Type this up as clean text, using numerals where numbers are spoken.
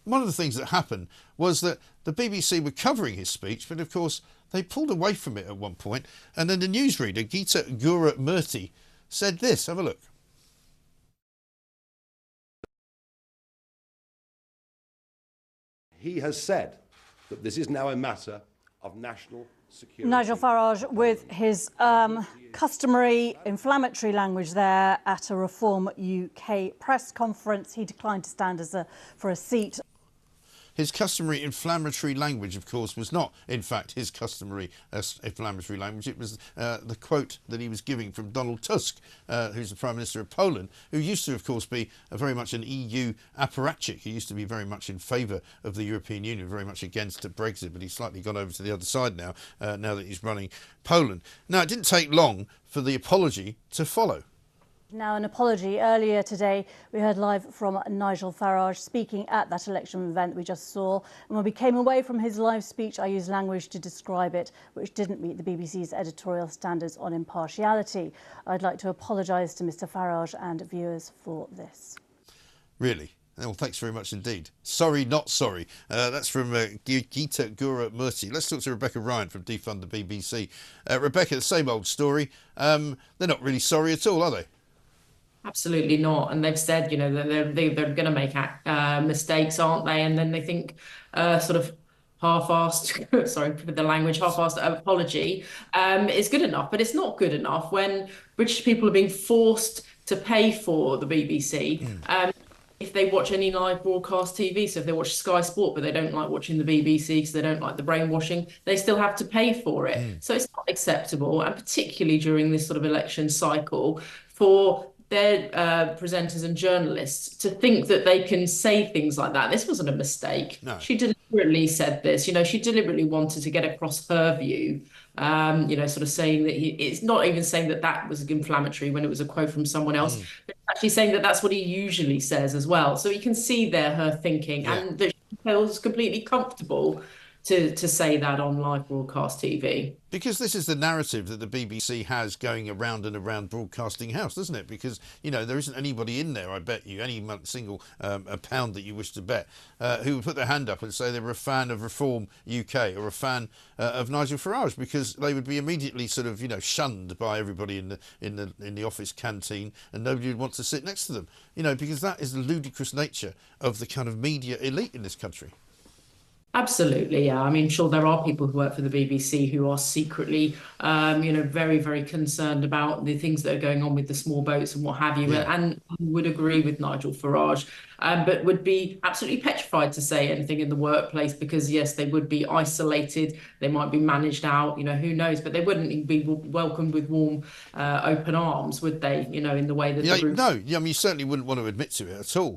one of the things that happened was that the BBC were covering his speech, but of course they pulled away from it at one point, and then the newsreader, Geeta Guru-murthy, said this. Have a look. He has said that this is now a matter of national security. Nigel Farage with his customary inflammatory language there at a Reform UK press conference. He declined to stand for a seat. His customary inflammatory language, of course, was not, in fact, his customary inflammatory language. It was the quote that he was giving from Donald Tusk, who's the Prime Minister of Poland, who used to, of course, be very much an EU apparatchik. He used to be very much in favour of the European Union, very much against Brexit, but he's slightly gone over to the other side now, now that he's running Poland. Now, it didn't take long for the apology to follow. Now, an apology. Earlier today, we heard live from Nigel Farage speaking at that election event we just saw. And when we came away from his live speech, I used language to describe it, which didn't meet the BBC's editorial standards on impartiality. I'd like to apologise to Mr Farage and viewers for this. Really? Well, thanks very much indeed. Sorry, not sorry. That's from Geeta Guru-murthy. Let's talk to Rebecca Ryan from Defund the BBC. Rebecca, the same old story. They're not really sorry at all, are they? Absolutely not. And they've said, you know, they're going to make mistakes, aren't they? And then they think sort of half-assed, sorry for the language, half-assed apology is good enough. But it's not good enough when British people are being forced to pay for the BBC. If they watch any live broadcast TV, so if they watch Sky Sport, but they don't like watching the BBC because they don't like the brainwashing, they still have to pay for it. So it's not acceptable, and particularly during this sort of election cycle, for their presenters and journalists to think that they can say things like that. This wasn't a mistake. No. She deliberately said this. You know, she deliberately wanted to get across her view. You know, sort of saying that it's not even saying that that was inflammatory when it was a quote from someone else, but actually saying that that's what he usually says as well. So you can see there her thinking, and that she feels completely comfortable to say that on live broadcast TV. Because this is the narrative that the BBC has going around and around Broadcasting House, doesn't it? Because, you know, there isn't anybody in there, I bet you, any single a pound that you wish to bet, who would put their hand up and say they were a fan of Reform UK or a fan of Nigel Farage, because they would be immediately sort of, you know, shunned by everybody in the office canteen, and nobody would want to sit next to them, you know, because that is the ludicrous nature of the kind of media elite in this country. Absolutely, yeah. I mean, sure, there are people who work for the BBC who are secretly, you know, very, very concerned about the things that are going on with the small boats and what have you, and would agree with Nigel Farage, but would be absolutely petrified to say anything in the workplace because, yes, they would be isolated, they might be managed out, you know, who knows, but they wouldn't be welcomed with warm, open arms, would they, you know, in the way that the group... No, I mean, you certainly wouldn't want to admit to it at all.